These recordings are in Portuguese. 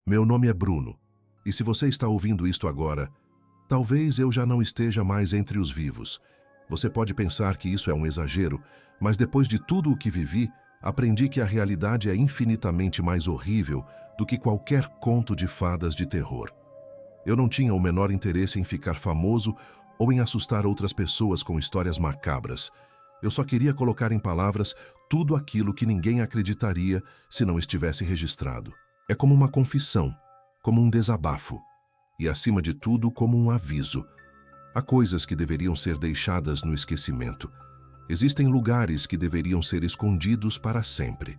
Meu nome é Bruno, e se você está ouvindo isto agora, talvez eu já não esteja mais entre os vivos. Você pode pensar que isso é um exagero, mas depois de tudo o que vivi, aprendi que a realidade é infinitamente mais horrível do que qualquer conto de fadas de terror. Eu não tinha o menor interesse em ficar famoso ou em assustar outras pessoas com histórias macabras. Eu só queria colocar em palavras tudo aquilo que ninguém acreditaria se não estivesse registrado. É como uma confissão, como um desabafo, e acima de tudo como um aviso. Há coisas que deveriam ser deixadas no esquecimento. Existem lugares que deveriam ser escondidos para sempre.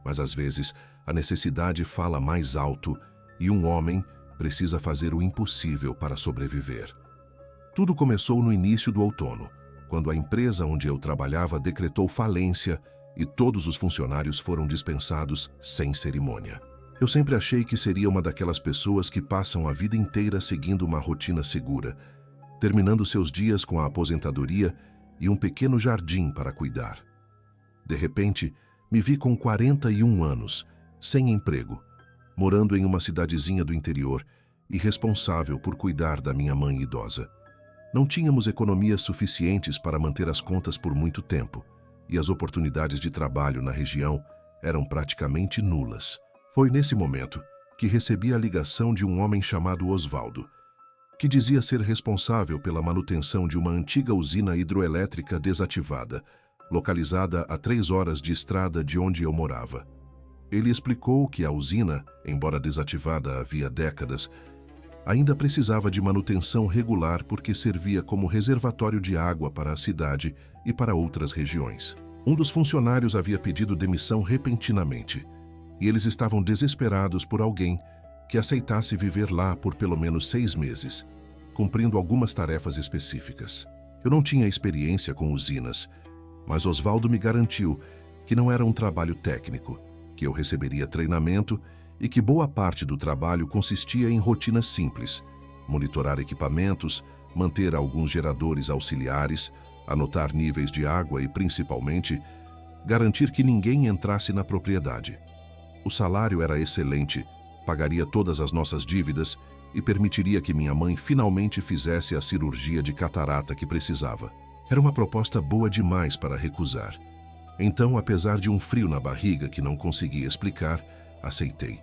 Mas às vezes a necessidade fala mais alto e um homem precisa fazer o impossível para sobreviver. Tudo começou no início do outono, quando a empresa onde eu trabalhava decretou falência e todos os funcionários foram dispensados sem cerimônia. Eu sempre achei que seria uma daquelas pessoas que passam a vida inteira seguindo uma rotina segura, terminando seus dias com a aposentadoria e um pequeno jardim para cuidar. De repente, me vi com 41 anos, sem emprego, morando em uma cidadezinha do interior e responsável por cuidar da minha mãe idosa. Não tínhamos economias suficientes para manter as contas por muito tempo, e as oportunidades de trabalho na região eram praticamente nulas. Foi nesse momento que recebi a ligação de um homem chamado Osvaldo, que dizia ser responsável pela manutenção de uma antiga usina hidroelétrica desativada, localizada a 3 horas de estrada de onde eu morava. Ele explicou que a usina, embora desativada havia décadas, ainda precisava de manutenção regular porque servia como reservatório de água para a cidade e para outras regiões. Um dos funcionários havia pedido demissão repentinamente, e eles estavam desesperados por alguém que aceitasse viver lá por pelo menos 6 meses, cumprindo algumas tarefas específicas. Eu não tinha experiência com usinas, mas Osvaldo me garantiu que não era um trabalho técnico, que eu receberia treinamento e que boa parte do trabalho consistia em rotinas simples: monitorar equipamentos, manter alguns geradores auxiliares, anotar níveis de água e, principalmente, garantir que ninguém entrasse na propriedade. O salário era excelente, pagaria todas as nossas dívidas e permitiria que minha mãe finalmente fizesse a cirurgia de catarata que precisava. Era uma proposta boa demais para recusar. Então, apesar de um frio na barriga que não conseguia explicar, aceitei.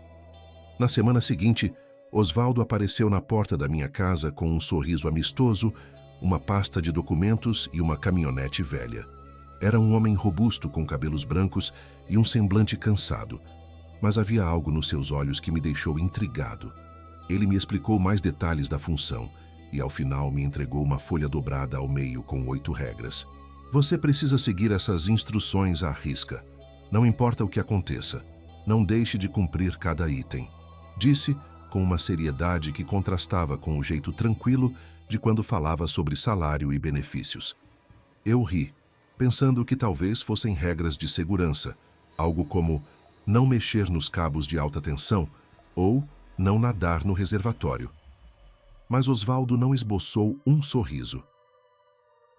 Na semana seguinte, Osvaldo apareceu na porta da minha casa com um sorriso amistoso, uma pasta de documentos e uma caminhonete velha. Era um homem robusto com cabelos brancos e um semblante cansado, mas havia algo nos seus olhos que me deixou intrigado. Ele me explicou mais detalhes da função e, ao final, me entregou uma folha dobrada ao meio com 8 regras. Você precisa seguir essas instruções à risca. Não importa o que aconteça, não deixe de cumprir cada item, disse com uma seriedade que contrastava com o jeito tranquilo de quando falava sobre salário e benefícios. Eu ri, pensando que talvez fossem regras de segurança, algo como não mexer nos cabos de alta tensão ou não nadar no reservatório. Mas Osvaldo não esboçou um sorriso.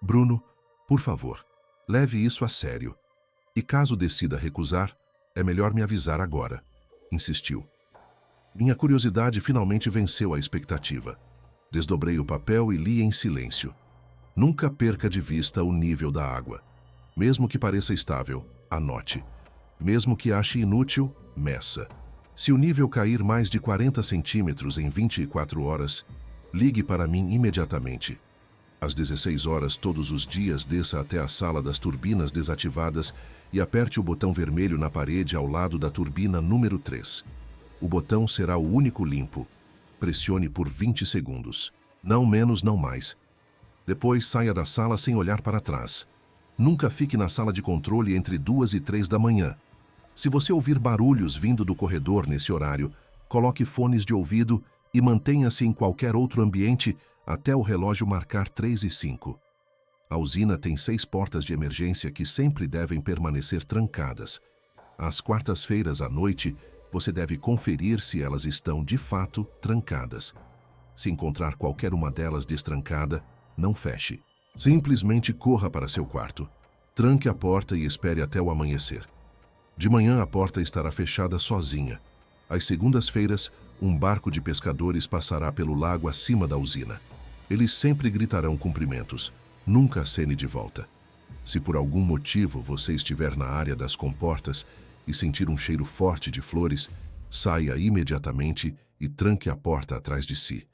Bruno, por favor, leve isso a sério. E caso decida recusar, é melhor me avisar agora, insistiu. Minha curiosidade finalmente venceu a expectativa. Desdobrei o papel e li em silêncio. Nunca perca de vista o nível da água. Mesmo que pareça estável, anote. Mesmo que ache inútil, meça. Se o nível cair mais de 40 centímetros em 24 horas, ligue para mim imediatamente. Às 16 horas todos os dias, desça até a sala das turbinas desativadas e aperte o botão vermelho na parede ao lado da turbina número 3. O botão será o único limpo. Pressione por 20 segundos. Não menos, não mais. Depois saia da sala sem olhar para trás. Nunca fique na sala de controle entre 2 e 3 da manhã. Se você ouvir barulhos vindo do corredor nesse horário, coloque fones de ouvido e mantenha-se em qualquer outro ambiente até o relógio marcar 3 e 5. A usina tem 6 portas de emergência que sempre devem permanecer trancadas. Às quartas-feiras à noite, você deve conferir se elas estão, de fato, trancadas. Se encontrar qualquer uma delas destrancada, não feche. Simplesmente corra para seu quarto. Tranque a porta e espere até o amanhecer. De manhã, a porta estará fechada sozinha. Às segundas-feiras, Um barco de pescadores passará pelo lago acima da usina. Eles sempre gritarão cumprimentos, nunca acene de volta. Se por algum motivo você estiver na área das comportas e sentir um cheiro forte de flores, saia imediatamente e tranque a porta atrás de si.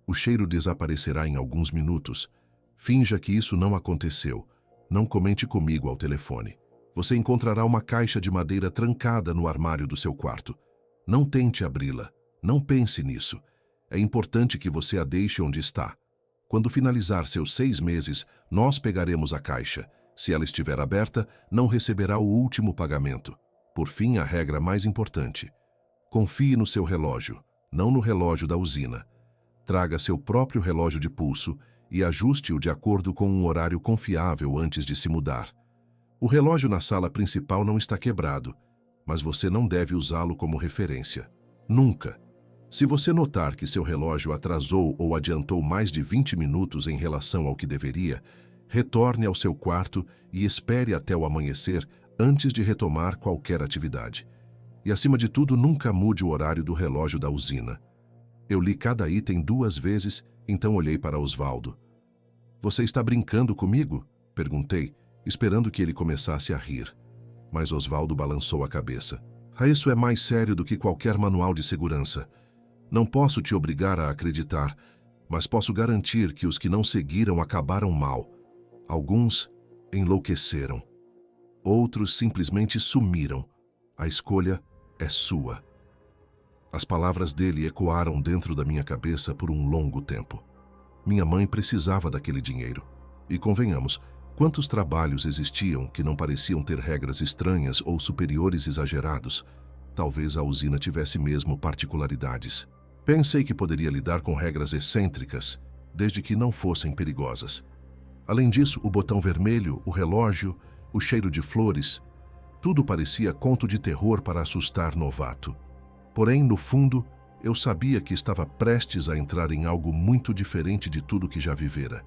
O cheiro desaparecerá em alguns minutos. Finja que isso não aconteceu. Não comente comigo ao telefone. Você encontrará uma caixa de madeira trancada no armário do seu quarto. Não tente abri-la. Não pense nisso. É importante que você a deixe onde está. Quando finalizar seus 6 meses, nós pegaremos a caixa. Se ela estiver aberta, não receberá o último pagamento. Por fim, a regra mais importante. Confie no seu relógio, não no relógio da usina. Traga seu próprio relógio de pulso e ajuste-o de acordo com um horário confiável antes de se mudar. O relógio na sala principal não está quebrado, mas você não deve usá-lo como referência. Nunca. Se você notar que seu relógio atrasou ou adiantou mais de 20 minutos em relação ao que deveria, retorne ao seu quarto e espere até o amanhecer antes de retomar qualquer atividade. E, acima de tudo, nunca mude o horário do relógio da usina. Eu li cada item 2 vezes, então olhei para Osvaldo. "Você está brincando comigo?" perguntei, esperando que ele começasse a rir. Mas Osvaldo balançou a cabeça. "Isso é mais sério do que qualquer manual de segurança. Não posso te obrigar a acreditar, mas posso garantir que os que não seguiram acabaram mal. Alguns enlouqueceram. Outros simplesmente sumiram. A escolha é sua." As palavras dele ecoaram dentro da minha cabeça por um longo tempo. Minha mãe precisava daquele dinheiro. E convenhamos, quantos trabalhos existiam que não pareciam ter regras estranhas ou superiores exagerados? Talvez a usina tivesse mesmo particularidades. Pensei que poderia lidar com regras excêntricas, desde que não fossem perigosas. Além disso, o botão vermelho, o relógio, o cheiro de flores, tudo parecia conto de terror para assustar novato. Porém, no fundo, eu sabia que estava prestes a entrar em algo muito diferente de tudo que já vivera.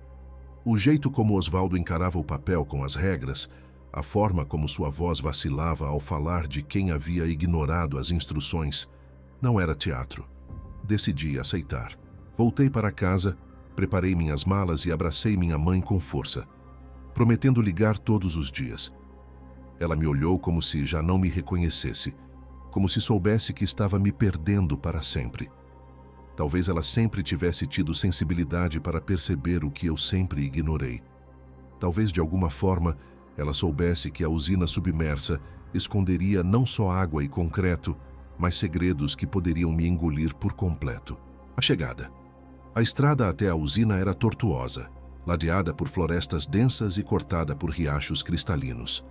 O jeito como Osvaldo encarava o papel com as regras, a forma como sua voz vacilava ao falar de quem havia ignorado as instruções, não era teatro. Decidi aceitar. Voltei para casa, preparei minhas malas e abracei minha mãe com força, prometendo ligar todos os dias. Ela me olhou como se já não me reconhecesse, como se soubesse que estava me perdendo para sempre. Talvez ela sempre tivesse tido sensibilidade para perceber o que eu sempre ignorei. Talvez, de alguma forma, ela soubesse que a usina submersa esconderia não só água e concreto, mas segredos que poderiam me engolir por completo. A chegada. A estrada até a usina era tortuosa, ladeada por florestas densas e cortada por riachos cristalinos.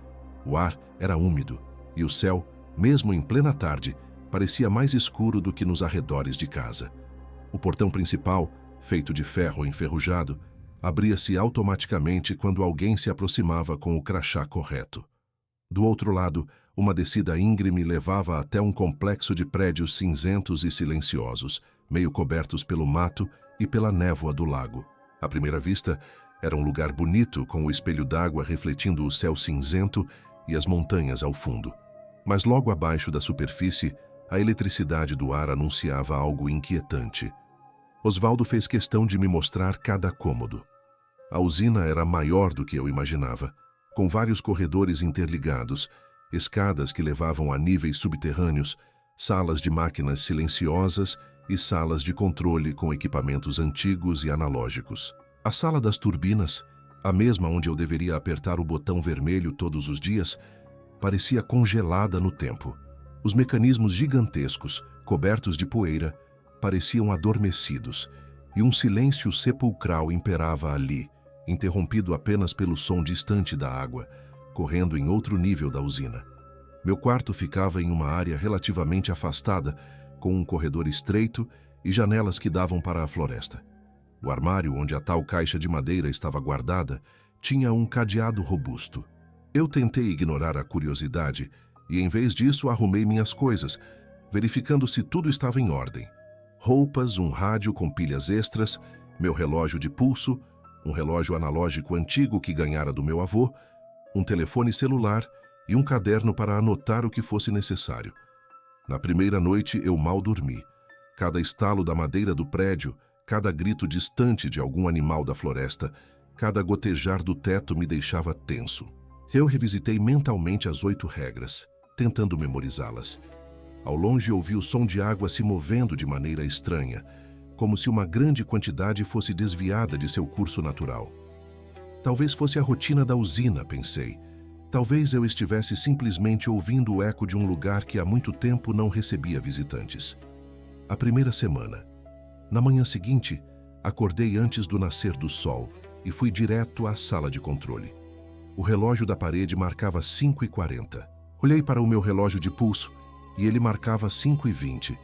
O ar era úmido e o céu, mesmo em plena tarde, parecia mais escuro do que nos arredores de casa. O portão principal, feito de ferro enferrujado, abria-se automaticamente quando alguém se aproximava com o crachá correto. Do outro lado, uma descida íngreme levava até um complexo de prédios cinzentos e silenciosos, meio cobertos pelo mato e pela névoa do lago. À primeira vista, era um lugar bonito, com o espelho d'água refletindo o céu cinzento e as montanhas ao fundo. Mas logo abaixo da superfície, a eletricidade do ar anunciava algo inquietante. Osvaldo fez questão de me mostrar cada cômodo. A usina era maior do que eu imaginava, com vários corredores interligados, escadas que levavam a níveis subterrâneos, salas de máquinas silenciosas e salas de controle com equipamentos antigos e analógicos. A sala das turbinas, a mesma onde eu deveria apertar o botão vermelho todos os dias, parecia congelada no tempo. Os mecanismos gigantescos, cobertos de poeira, pareciam adormecidos, e um silêncio sepulcral imperava ali, interrompido apenas pelo som distante da água, correndo em outro nível da usina. Meu quarto ficava em uma área relativamente afastada, com um corredor estreito e janelas que davam para a floresta. O armário onde a tal caixa de madeira estava guardada tinha um cadeado robusto. Eu tentei ignorar a curiosidade e, em vez disso, arrumei minhas coisas, verificando se tudo estava em ordem. Roupas, um rádio com pilhas extras, meu relógio de pulso, um relógio analógico antigo que ganhara do meu avô, um telefone celular e um caderno para anotar o que fosse necessário. Na primeira noite, eu mal dormi. Cada estalo da madeira do prédio, cada grito distante de algum animal da floresta, cada gotejar do teto me deixava tenso. Eu revisitei mentalmente as 8 regras, tentando memorizá-las. Ao longe ouvi o som de água se movendo de maneira estranha, como se uma grande quantidade fosse desviada de seu curso natural. Talvez fosse a rotina da usina, pensei. Talvez eu estivesse simplesmente ouvindo o eco de um lugar que há muito tempo não recebia visitantes. A primeira semana. Na manhã seguinte, acordei antes do nascer do sol e fui direto à sala de controle. O relógio da parede marcava 5h40. Olhei para o meu relógio de pulso e ele marcava 5h20.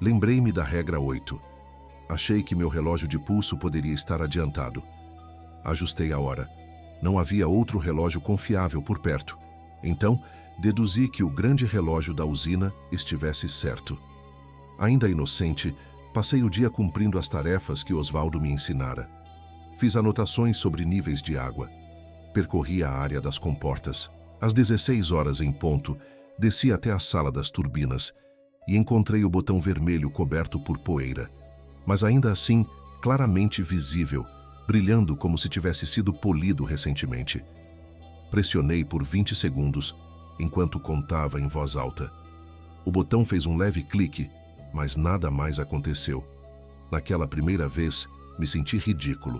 Lembrei-me da regra 8. Achei que meu relógio de pulso poderia estar adiantado. Ajustei a hora. Não havia outro relógio confiável por perto. Então, deduzi que o grande relógio da usina estivesse certo. Ainda inocente, passei o dia cumprindo as tarefas que Osvaldo me ensinara. Fiz anotações sobre níveis de água. Percorri a área das comportas. Às 16 horas em ponto, desci até a sala das turbinas e encontrei o botão vermelho coberto por poeira, mas ainda assim claramente visível, brilhando como se tivesse sido polido recentemente. Pressionei por 20 segundos, enquanto contava em voz alta. O botão fez um leve clique, mas nada mais aconteceu. Naquela primeira vez, me senti ridículo.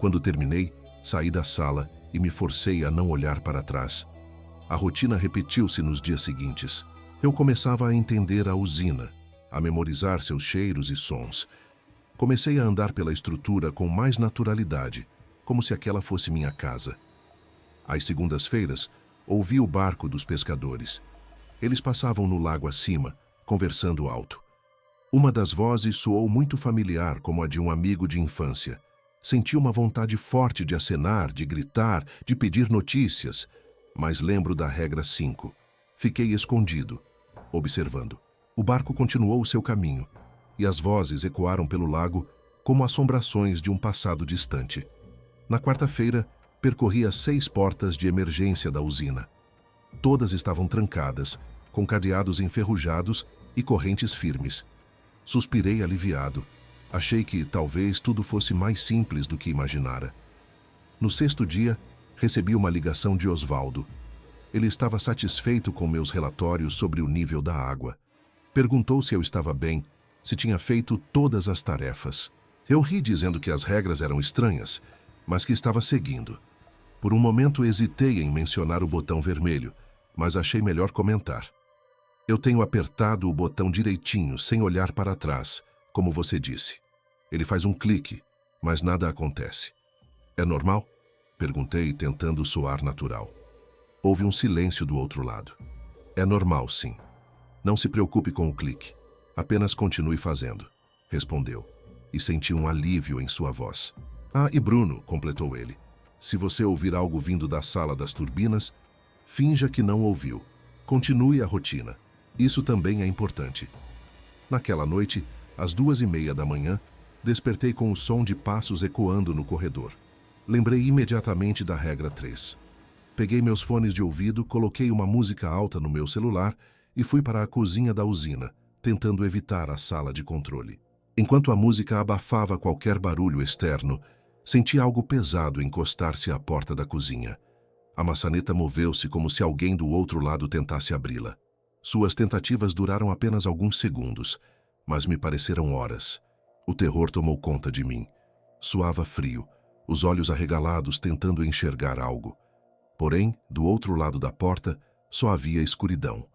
Quando terminei, saí da sala e me forcei a não olhar para trás. A rotina repetiu-se nos dias seguintes. Eu começava a entender a usina, a memorizar seus cheiros e sons. Comecei a andar pela estrutura com mais naturalidade, como se aquela fosse minha casa. Às segundas-feiras, ouvi o barco dos pescadores. Eles passavam no lago acima, conversando alto. Uma das vozes soou muito familiar, como a de um amigo de infância. Senti uma vontade forte de acenar, de gritar, de pedir notícias, mas lembro da regra 5. Fiquei escondido, observando. O barco continuou o seu caminho, e as vozes ecoaram pelo lago como assombrações de um passado distante. Na quarta-feira, percorri as 6 portas de emergência da usina. Todas estavam trancadas, com cadeados enferrujados e correntes firmes. Suspirei aliviado. Achei que talvez tudo fosse mais simples do que imaginara. No 6º dia, recebi uma ligação de Osvaldo. Ele estava satisfeito com meus relatórios sobre o nível da água. Perguntou se eu estava bem, se tinha feito todas as tarefas. Eu ri dizendo que as regras eram estranhas, mas que estava seguindo. Por um momento hesitei em mencionar o botão vermelho, mas achei melhor comentar. Eu tenho apertado o botão direitinho, sem olhar para trás, como você disse. Ele faz um clique, mas nada acontece. É normal? Perguntei, tentando soar natural. Houve um silêncio do outro lado. É normal, sim. Não se preocupe com o clique. Apenas continue fazendo, respondeu, e senti um alívio em sua voz. Ah, e Bruno, completou ele, se você ouvir algo vindo da sala das turbinas, finja que não ouviu. Continue a rotina. Isso também é importante. Naquela noite, às 2h30 da manhã, despertei com o som de passos ecoando no corredor. Lembrei imediatamente da regra 3. Peguei meus fones de ouvido, coloquei uma música alta no meu celular e fui para a cozinha da usina, tentando evitar a sala de controle. Enquanto a música abafava qualquer barulho externo, senti algo pesado encostar-se à porta da cozinha. A maçaneta moveu-se como se alguém do outro lado tentasse abri-la. Suas tentativas duraram apenas alguns segundos, mas me pareceram horas. O terror tomou conta de mim. Suava frio, os olhos arregalados tentando enxergar algo. Porém, do outro lado da porta, só havia escuridão.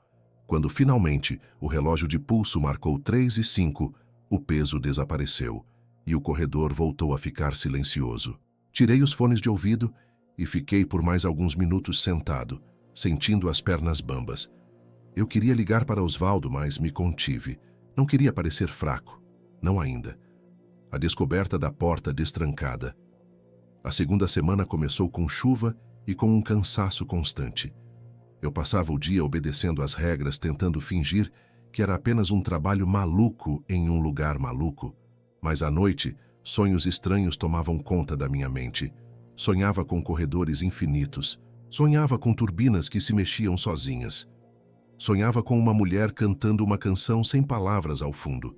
Quando finalmente o relógio de pulso marcou 3h05, o peso desapareceu e o corredor voltou a ficar silencioso. Tirei os fones de ouvido e fiquei por mais alguns minutos sentado, sentindo as pernas bambas. Eu queria ligar para Osvaldo, mas me contive. Não queria parecer fraco. Não ainda. A descoberta da porta destrancada. A segunda semana começou com chuva e com um cansaço constante. Eu passava o dia obedecendo às regras, tentando fingir que era apenas um trabalho maluco em um lugar maluco. Mas à noite, sonhos estranhos tomavam conta da minha mente. Sonhava com corredores infinitos. Sonhava com turbinas que se mexiam sozinhas. Sonhava com uma mulher cantando uma canção sem palavras ao fundo.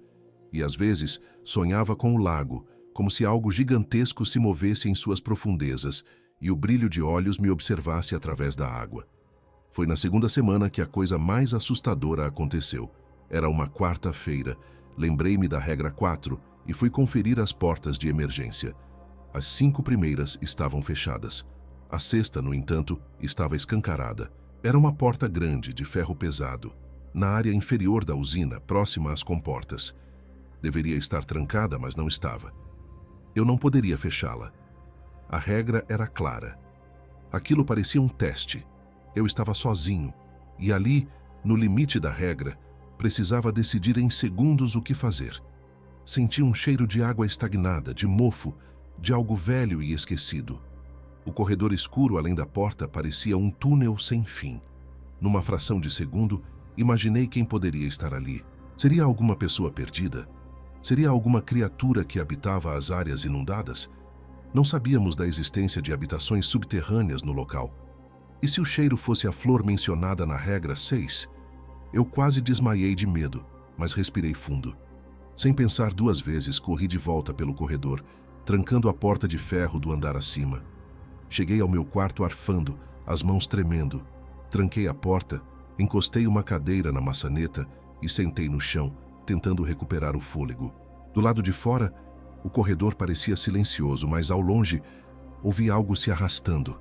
E às vezes sonhava com o lago, como se algo gigantesco se movesse em suas profundezas e o brilho de olhos me observasse através da água. Foi na segunda semana que a coisa mais assustadora aconteceu. Era uma quarta-feira. Lembrei-me da regra 4 e fui conferir as portas de emergência. As 5 primeiras estavam fechadas. A sexta, no entanto, estava escancarada. Era uma porta grande, de ferro pesado, na área inferior da usina, próxima às comportas. Deveria estar trancada, mas não estava. Eu não poderia fechá-la. A regra era clara. Aquilo parecia um teste. Eu estava sozinho, e ali, no limite da regra, precisava decidir em segundos o que fazer. Senti um cheiro de água estagnada, de mofo, de algo velho e esquecido. O corredor escuro além da porta parecia um túnel sem fim. Numa fração de segundo, imaginei quem poderia estar ali. Seria alguma pessoa perdida? Seria alguma criatura que habitava as áreas inundadas? Não sabíamos da existência de habitações subterrâneas no local. E se o cheiro fosse a flor mencionada na regra 6? Eu quase desmaiei de medo, mas respirei fundo. Sem pensar 2 vezes, corri de volta pelo corredor, trancando a porta de ferro do andar acima. Cheguei ao meu quarto arfando, as mãos tremendo. Tranquei a porta, encostei uma cadeira na maçaneta e sentei no chão, tentando recuperar o fôlego. Do lado de fora, o corredor parecia silencioso, mas ao longe, ouvi algo se arrastando.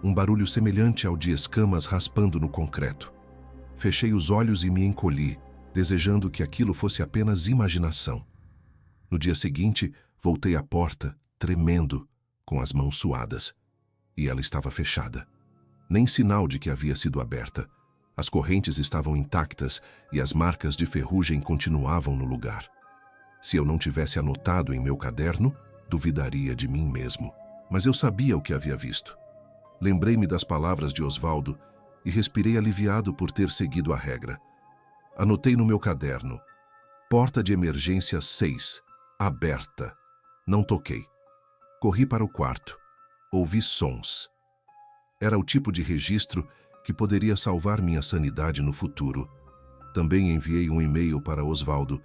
Um barulho semelhante ao de escamas raspando no concreto. Fechei os olhos e me encolhi, desejando que aquilo fosse apenas imaginação. No dia seguinte, voltei à porta, tremendo, com as mãos suadas. E ela estava fechada. Nem sinal de que havia sido aberta. As correntes estavam intactas e as marcas de ferrugem continuavam no lugar. Se eu não tivesse anotado em meu caderno, duvidaria de mim mesmo. Mas eu sabia o que havia visto. Lembrei-me das palavras de Osvaldo e respirei aliviado por ter seguido a regra. Anotei no meu caderno: porta de emergência 6, aberta. Não toquei. Corri para o quarto. Ouvi sons. Era o tipo de registro que poderia salvar minha sanidade no futuro. Também enviei um e-mail para Osvaldo,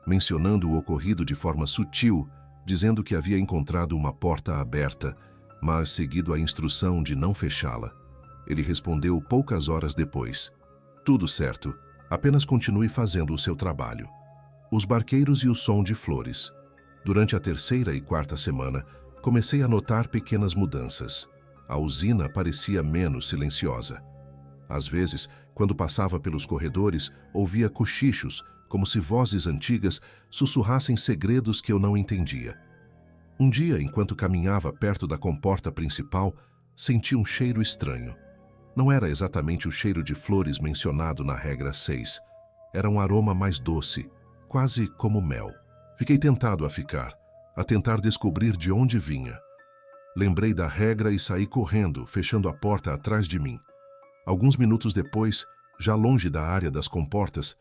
mencionando o ocorrido de forma sutil, dizendo que havia encontrado uma porta aberta, mas seguido a instrução de não fechá-la. Ele respondeu poucas horas depois: tudo certo, apenas continue fazendo o seu trabalho. Os barqueiros e o som de flores. Durante a terceira e quarta semana, comecei a notar pequenas mudanças. A usina parecia menos silenciosa. Às vezes, quando passava pelos corredores, ouvia cochichos, como se vozes antigas sussurrassem segredos que eu não entendia. Um dia, enquanto caminhava perto da comporta principal, senti um cheiro estranho. Não era exatamente o cheiro de flores mencionado na regra 6. Era um aroma mais doce, quase como mel. Fiquei tentado a tentar descobrir de onde vinha. Lembrei da regra e saí correndo, fechando a porta atrás de mim. Alguns minutos depois, já longe da área das comportas,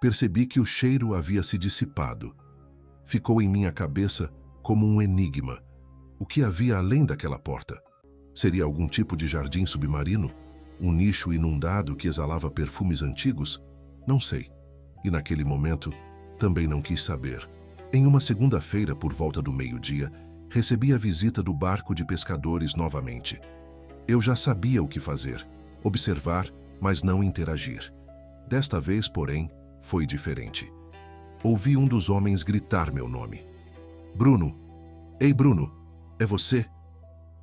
percebi que o cheiro havia se dissipado. Ficou em minha cabeça como um enigma. O que havia além daquela porta? Seria algum tipo de jardim submarino? Um nicho inundado que exalava perfumes antigos? Não sei. E naquele momento, também não quis saber. Em uma segunda-feira, por volta do meio-dia, recebi a visita do barco de pescadores novamente. Eu já sabia o que fazer. Observar, mas não interagir. Desta vez, porém, foi diferente. Ouvi um dos homens gritar meu nome. Bruno! Ei, Bruno! É você?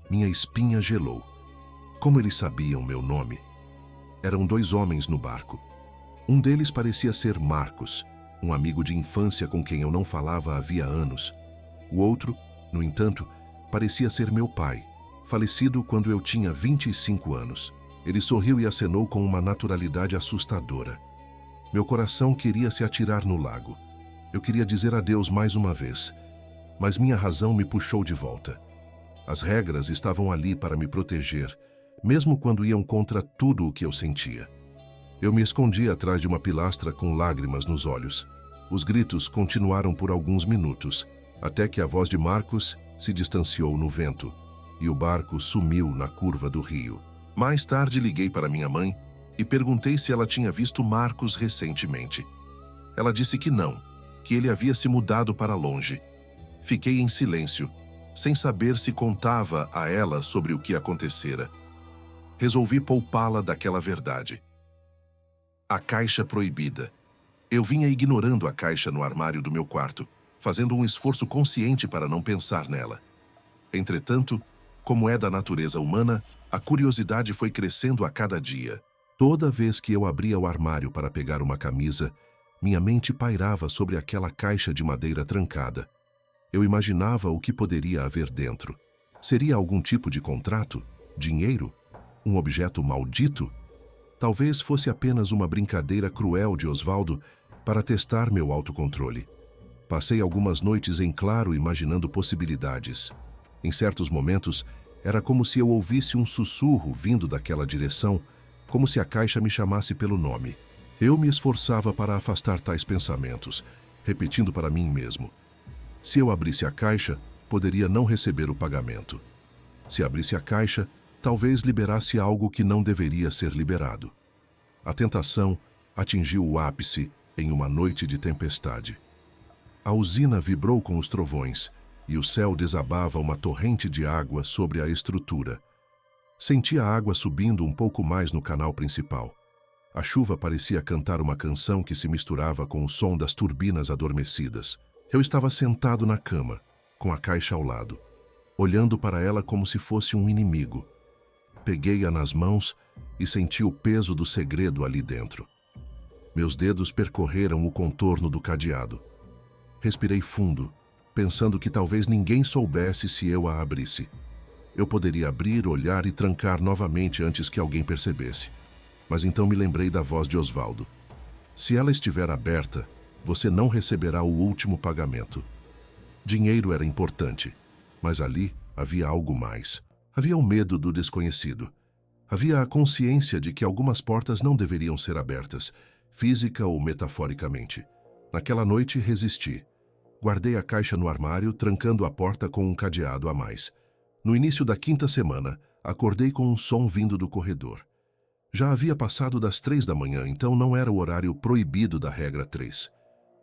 Minha espinha gelou. Como eles sabiam meu nome? Eram 2 homens no barco. Um deles parecia ser Marcos, um amigo de infância com quem eu não falava havia anos. O outro, no entanto, parecia ser meu pai, falecido quando eu tinha 25 anos. Ele sorriu e acenou com uma naturalidade assustadora. Meu coração queria se atirar no lago. Eu queria dizer adeus mais uma vez, mas minha razão me puxou de volta. As regras estavam ali para me proteger, mesmo quando iam contra tudo o que eu sentia. Eu me escondi atrás de uma pilastra com lágrimas nos olhos. Os gritos continuaram por alguns minutos, até que a voz de Marcos se distanciou no vento, e o barco sumiu na curva do rio. Mais tarde liguei para minha mãe e perguntei se ela tinha visto Marcos recentemente. Ela disse que não, que ele havia se mudado para longe. Fiquei em silêncio, sem saber se contava a ela sobre o que acontecera. Resolvi poupá-la daquela verdade. A caixa proibida. Eu vinha ignorando a caixa no armário do meu quarto, fazendo um esforço consciente para não pensar nela. Entretanto, como é da natureza humana, a curiosidade foi crescendo a cada dia. Toda vez que eu abria o armário para pegar uma camisa, minha mente pairava sobre aquela caixa de madeira trancada. Eu imaginava o que poderia haver dentro. Seria algum tipo de contrato? Dinheiro? Um objeto maldito? Talvez fosse apenas uma brincadeira cruel de Osvaldo para testar meu autocontrole. Passei algumas noites em claro imaginando possibilidades. Em certos momentos, era como se eu ouvisse um sussurro vindo daquela direção, como se a caixa me chamasse pelo nome. Eu me esforçava para afastar tais pensamentos, repetindo para mim mesmo: se eu abrisse a caixa, poderia não receber o pagamento. Se abrisse a caixa, talvez liberasse algo que não deveria ser liberado. A tentação atingiu o ápice em uma noite de tempestade. A usina vibrou com os trovões e o céu desabava uma torrente de água sobre a estrutura. Senti a água subindo um pouco mais no canal principal. A chuva parecia cantar uma canção que se misturava com o som das turbinas adormecidas. Eu estava sentado na cama, com a caixa ao lado, olhando para ela como se fosse um inimigo. Peguei-a nas mãos e senti o peso do segredo ali dentro. Meus dedos percorreram o contorno do cadeado. Respirei fundo, pensando que talvez ninguém soubesse se eu a abrisse. Eu poderia abrir, olhar e trancar novamente antes que alguém percebesse. Mas então me lembrei da voz de Osvaldo. Se ela estiver aberta, você não receberá o último pagamento. Dinheiro era importante, mas ali havia algo mais. Havia o medo do desconhecido. Havia a consciência de que algumas portas não deveriam ser abertas, física ou metaforicamente. Naquela noite resisti. Guardei a caixa no armário, trancando a porta com um cadeado a mais. No início da 5ª semana, acordei com um som vindo do corredor. Já havia passado das 3 da manhã, então não era o horário proibido da regra 3.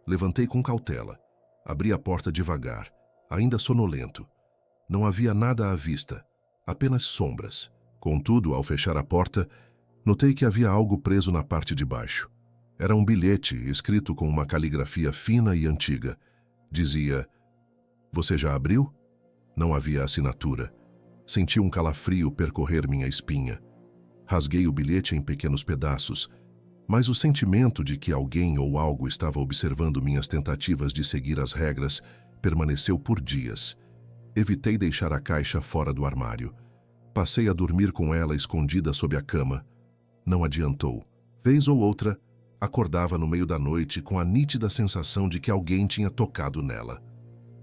Levantei com cautela. Abri a porta devagar, ainda sonolento. Não havia nada à vista, apenas sombras. Contudo, ao fechar a porta, notei que havia algo preso na parte de baixo. Era um bilhete escrito com uma caligrafia fina e antiga. Dizia: "Você já abriu?" Não havia assinatura. Senti um calafrio percorrer minha espinha. Rasguei o bilhete em pequenos pedaços, mas o sentimento de que alguém ou algo estava observando minhas tentativas de seguir as regras permaneceu por dias. Evitei deixar a caixa fora do armário. Passei a dormir com ela escondida sob a cama. Não adiantou. Vez ou outra, acordava no meio da noite com a nítida sensação de que alguém tinha tocado nela.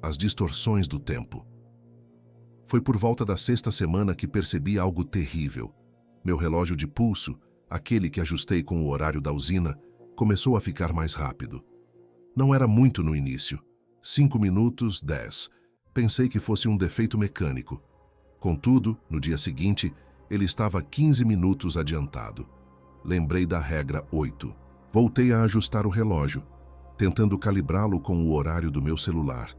As distorções do tempo. Foi por volta da 6ª semana que percebi algo terrível. Meu relógio de pulso, aquele que ajustei com o horário da usina, começou a ficar mais rápido. Não era muito no início. 5 minutos, 10. Pensei que fosse um defeito mecânico. Contudo, no dia seguinte, ele estava 15 minutos adiantado. Lembrei da regra 8. Voltei a ajustar o relógio, tentando calibrá-lo com o horário do meu celular,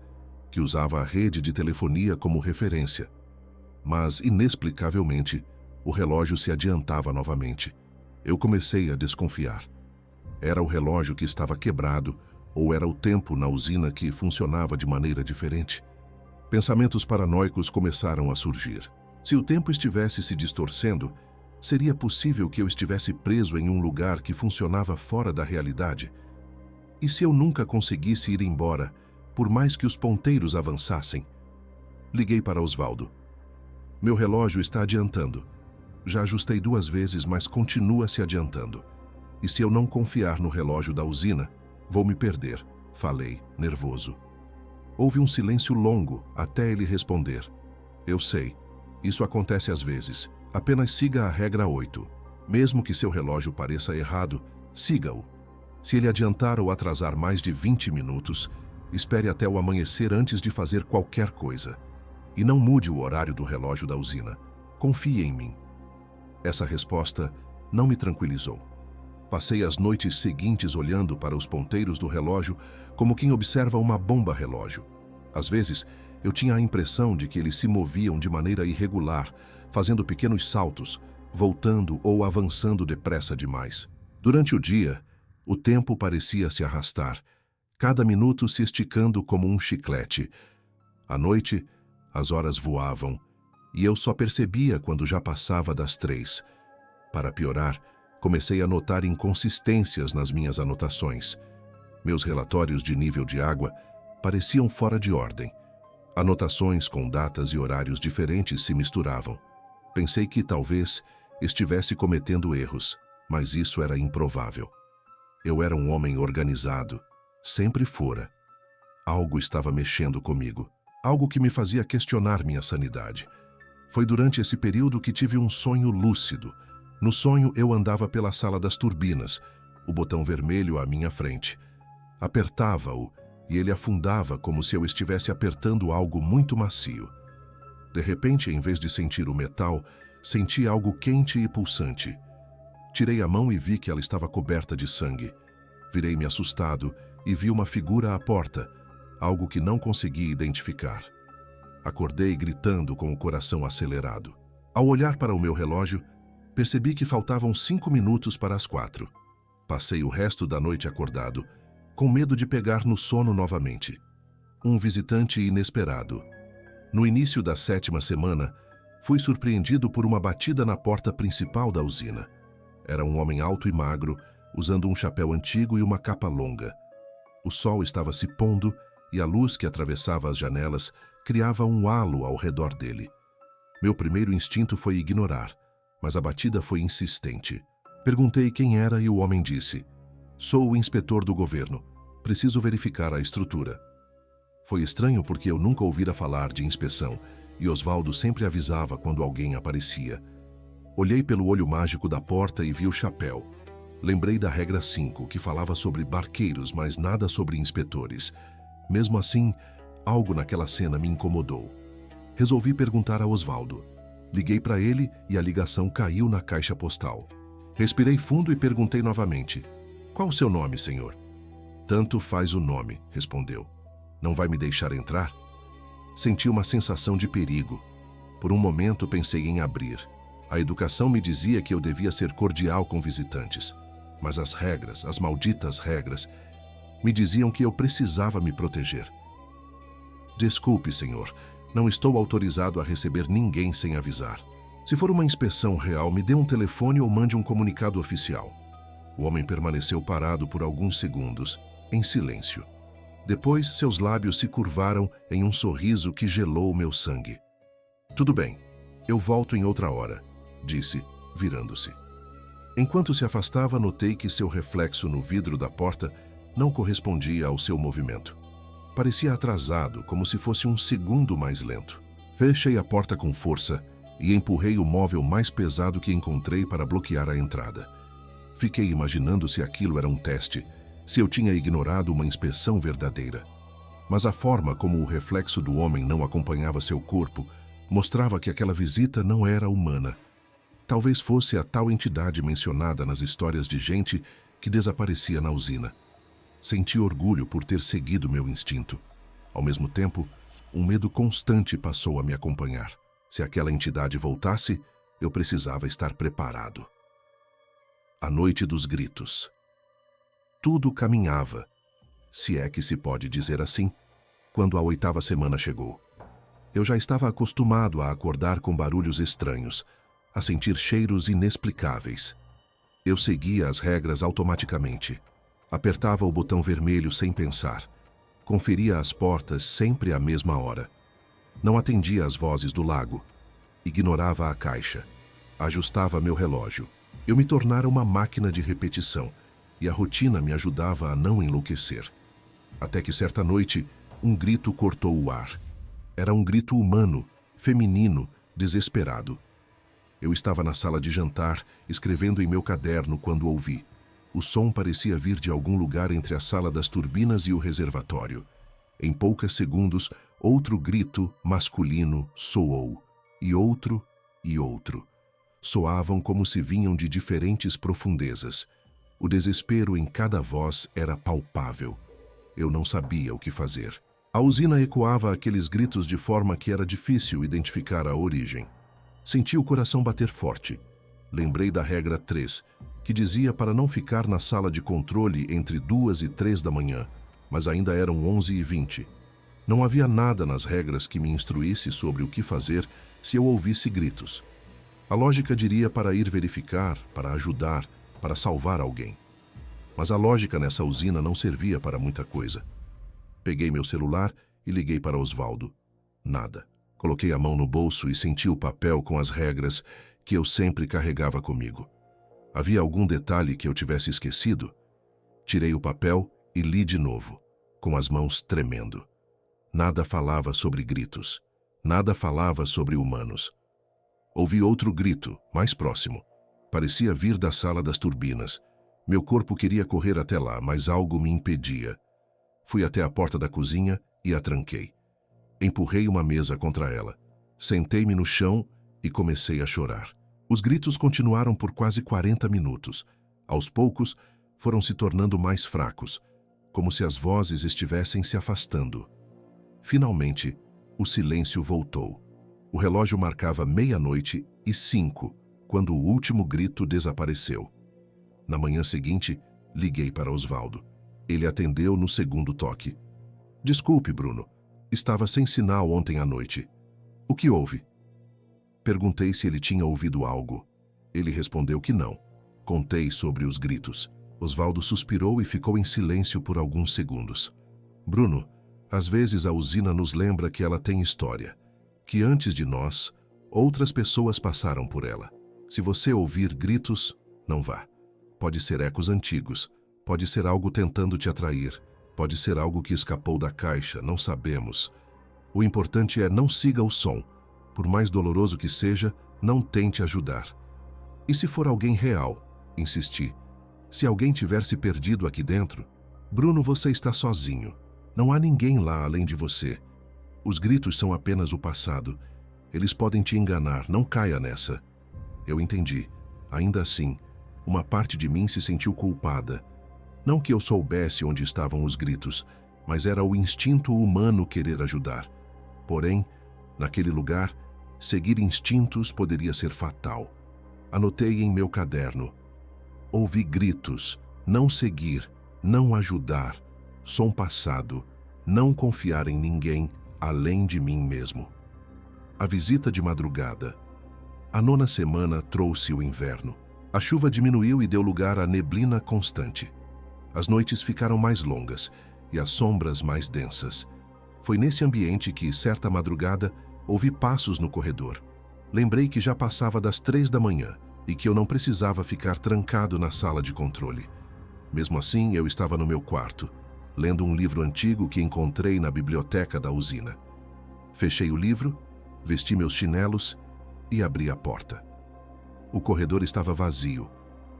que usava a rede de telefonia como referência. Mas, inexplicavelmente, o relógio se adiantava novamente. Eu comecei a desconfiar. Era o relógio que estava quebrado ou era o tempo na usina que funcionava de maneira diferente? Pensamentos paranoicos começaram a surgir. Se o tempo estivesse se distorcendo, seria possível que eu estivesse preso em um lugar que funcionava fora da realidade? E se eu nunca conseguisse ir embora, por mais que os ponteiros avançassem? Liguei para Osvaldo. Meu relógio está adiantando. Já ajustei 2 vezes, mas continua se adiantando. E se eu não confiar no relógio da usina, vou me perder, falei, nervoso. Houve um silêncio longo até ele responder. Eu sei, isso acontece às vezes. Apenas siga a regra 8. Mesmo que seu relógio pareça errado, siga-o. Se ele adiantar ou atrasar mais de 20 minutos, espere até o amanhecer antes de fazer qualquer coisa. E não mude o horário do relógio da usina. Confie em mim. Essa resposta não me tranquilizou. Passei as noites seguintes olhando para os ponteiros do relógio como quem observa uma bomba-relógio. Às vezes, eu tinha a impressão de que eles se moviam de maneira irregular, fazendo pequenos saltos, voltando ou avançando depressa demais. Durante o dia, o tempo parecia se arrastar, cada minuto se esticando como um chiclete. À noite, as horas voavam, e eu só percebia quando já passava das 3. Para piorar, comecei a notar inconsistências nas minhas anotações. Meus relatórios de nível de água pareciam fora de ordem. Anotações com datas e horários diferentes se misturavam. Pensei que talvez estivesse cometendo erros, mas isso era improvável. Eu era um homem organizado, sempre fora. Algo estava mexendo comigo, algo que me fazia questionar minha sanidade. Foi durante esse período que tive um sonho lúcido. No sonho, eu andava pela sala das turbinas, o botão vermelho à minha frente. Apertava-o e ele afundava como se eu estivesse apertando algo muito macio. De repente, em vez de sentir o metal, senti algo quente e pulsante. Tirei a mão e vi que ela estava coberta de sangue. Virei-me assustado e vi uma figura à porta, algo que não consegui identificar. Acordei gritando com o coração acelerado. Ao olhar para o meu relógio, percebi que faltavam 5 minutos para as 4. Passei o resto da noite acordado, com medo de pegar no sono novamente. Um visitante inesperado. No início da 7ª semana, fui surpreendido por uma batida na porta principal da usina. Era um homem alto e magro, usando um chapéu antigo e uma capa longa. O sol estava se pondo e a luz que atravessava as janelas criava um halo ao redor dele. Meu primeiro instinto foi ignorar, mas a batida foi insistente. Perguntei quem era e o homem disse: "Sou o inspetor do governo. Preciso verificar a estrutura." Foi estranho porque eu nunca ouvira falar de inspeção e Osvaldo sempre avisava quando alguém aparecia. Olhei pelo olho mágico da porta e vi o chapéu. Lembrei da regra 5, que falava sobre barqueiros, mas nada sobre inspetores. Mesmo assim, algo naquela cena me incomodou. Resolvi perguntar a Osvaldo. Liguei para ele e a ligação caiu na caixa postal. Respirei fundo e perguntei novamente: "Qual o seu nome, senhor?" "Tanto faz o nome", respondeu. "Não vai me deixar entrar?" Senti uma sensação de perigo. Por um momento pensei em abrir. A educação me dizia que eu devia ser cordial com visitantes. Mas as regras, as malditas regras, me diziam que eu precisava me proteger. "Desculpe, senhor, não estou autorizado a receber ninguém sem avisar. Se for uma inspeção real, me dê um telefone ou mande um comunicado oficial." O homem permaneceu parado por alguns segundos, em silêncio. Depois, seus lábios se curvaram em um sorriso que gelou meu sangue. "Tudo bem, eu volto em outra hora", disse, virando-se. Enquanto se afastava, notei que seu reflexo no vidro da porta não correspondia ao seu movimento. Parecia atrasado, como se fosse um segundo mais lento. Fechei a porta com força e empurrei o móvel mais pesado que encontrei para bloquear a entrada. Fiquei imaginando se aquilo era um teste, se eu tinha ignorado uma inspeção verdadeira. Mas a forma como o reflexo do homem não acompanhava seu corpo mostrava que aquela visita não era humana. Talvez fosse a tal entidade mencionada nas histórias de gente que desaparecia na usina. Senti orgulho por ter seguido meu instinto. Ao mesmo tempo, um medo constante passou a me acompanhar. Se aquela entidade voltasse, eu precisava estar preparado. A noite dos gritos. Tudo caminhava, se é que se pode dizer assim, quando a 8ª semana chegou. Eu já estava acostumado a acordar com barulhos estranhos, a sentir cheiros inexplicáveis. Eu seguia as regras automaticamente. Apertava o botão vermelho sem pensar. Conferia as portas sempre à mesma hora. Não atendia às vozes do lago. Ignorava a caixa. Ajustava meu relógio. Eu me tornara uma máquina de repetição, e a rotina me ajudava a não enlouquecer. Até que certa noite, um grito cortou o ar. Era um grito humano, feminino, desesperado. Eu estava na sala de jantar, escrevendo em meu caderno quando ouvi. O som parecia vir de algum lugar entre a sala das turbinas e o reservatório. Em poucos segundos, outro grito masculino soou, e outro, e outro. Soavam como se vinham de diferentes profundezas. O desespero em cada voz era palpável. Eu não sabia o que fazer. A usina ecoava aqueles gritos de forma que era difícil identificar a origem. Senti o coração bater forte. Lembrei da regra 3, que dizia para não ficar na sala de controle entre 2 e 3 da manhã, mas ainda eram 11h20. Não havia nada nas regras que me instruísse sobre o que fazer se eu ouvisse gritos. A lógica diria para ir verificar, para ajudar, para salvar alguém. Mas a lógica nessa usina não servia para muita coisa. Peguei meu celular e liguei para Osvaldo. Nada. Coloquei a mão no bolso e senti o papel com as regras que eu sempre carregava comigo. Havia algum detalhe que eu tivesse esquecido? Tirei o papel e li de novo, com as mãos tremendo. Nada falava sobre gritos. Nada falava sobre humanos. Ouvi outro grito, mais próximo. Parecia vir da sala das turbinas. Meu corpo queria correr até lá, mas algo me impedia. Fui até a porta da cozinha e a tranquei. Empurrei uma mesa contra ela. Sentei-me no chão e comecei a chorar. Os gritos continuaram por quase 40 minutos. Aos poucos, foram se tornando mais fracos, como se as vozes estivessem se afastando. Finalmente, o silêncio voltou. O relógio marcava 00:05, quando o último grito desapareceu. Na manhã seguinte, liguei para Osvaldo. Ele atendeu no segundo toque. Desculpe, Bruno. Estava sem sinal ontem à noite. O que houve? Perguntei se ele tinha ouvido algo. Ele respondeu que não. Contei sobre os gritos. Osvaldo suspirou e ficou em silêncio por alguns segundos. Bruno, às vezes a usina nos lembra que ela tem história, que antes de nós, outras pessoas passaram por ela. Se você ouvir gritos, não vá. Pode ser ecos antigos, pode ser algo tentando te atrair, pode ser algo que escapou da caixa, não sabemos. O importante é não siga o som. Por mais doloroso que seja, não tente ajudar. E se for alguém real? Insisti. Se alguém tiver se perdido aqui dentro, Bruno, você está sozinho. Não há ninguém lá além de você. Os gritos são apenas o passado. Eles podem te enganar, não caia nessa. Eu entendi. Ainda assim, uma parte de mim se sentiu culpada. Não que eu soubesse onde estavam os gritos, mas era o instinto humano querer ajudar. Porém, naquele lugar, seguir instintos poderia ser fatal. Anotei em meu caderno. Ouvi gritos, não seguir, não ajudar, som passado, não confiar em ninguém além de mim mesmo. A visita de madrugada. A 9ª semana trouxe o inverno. A chuva diminuiu e deu lugar à neblina constante. As noites ficaram mais longas e as sombras mais densas. Foi nesse ambiente que, certa madrugada, ouvi passos no corredor. Lembrei que já passava das 3 da manhã e que eu não precisava ficar trancado na sala de controle. Mesmo assim, eu estava no meu quarto, lendo um livro antigo que encontrei na biblioteca da usina. Fechei o livro, vesti meus chinelos e abri a porta. O corredor estava vazio,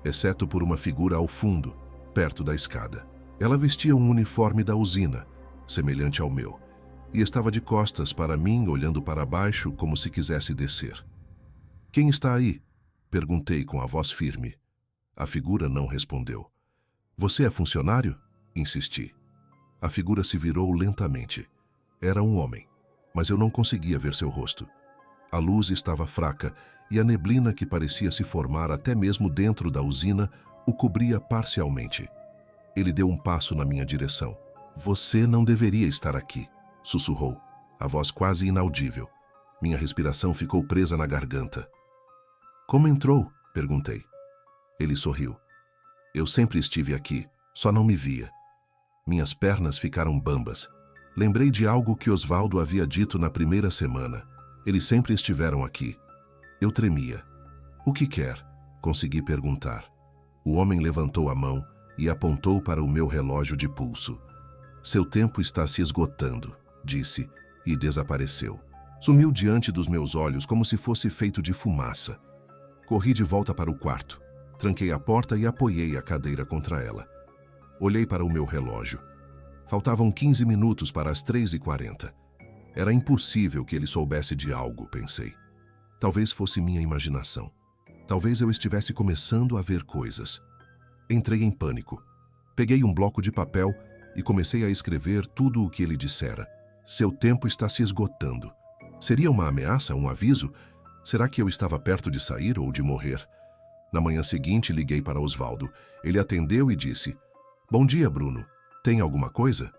exceto por uma figura ao fundo, perto da escada. Ela vestia um uniforme da usina, semelhante ao meu, e estava de costas para mim, olhando para baixo como se quisesse descer. "Quem está aí?" perguntei com a voz firme. A figura não respondeu. "Você é funcionário?" insisti. A figura se virou lentamente. Era um homem, mas eu não conseguia ver seu rosto. A luz estava fraca e a neblina que parecia se formar até mesmo dentro da usina o cobria parcialmente. Ele deu um passo na minha direção. "Você não deveria estar aqui", sussurrou, a voz quase inaudível. Minha respiração ficou presa na garganta. "Como entrou?" perguntei. Ele sorriu. "Eu sempre estive aqui, só não me via." Minhas pernas ficaram bambas. Lembrei de algo que Osvaldo havia dito na primeira semana. Eles sempre estiveram aqui. Eu tremia. "O que quer?" consegui perguntar. O homem levantou a mão e apontou para o meu relógio de pulso. "Seu tempo está se esgotando", disse, e desapareceu. Sumiu diante dos meus olhos como se fosse feito de fumaça. Corri de volta para o quarto. Tranquei a porta e apoiei a cadeira contra ela. Olhei para o meu relógio. Faltavam 15 minutos para as 3h40. Era impossível que ele soubesse de algo, pensei. Talvez fosse minha imaginação. Talvez eu estivesse começando a ver coisas. Entrei em pânico. Peguei um bloco de papel e comecei a escrever tudo o que ele dissera. Seu tempo está se esgotando. Seria uma ameaça, um aviso? Será que eu estava perto de sair ou de morrer? Na manhã seguinte, liguei para Osvaldo. Ele atendeu e disse: "Bom dia, Bruno. Tem alguma coisa?"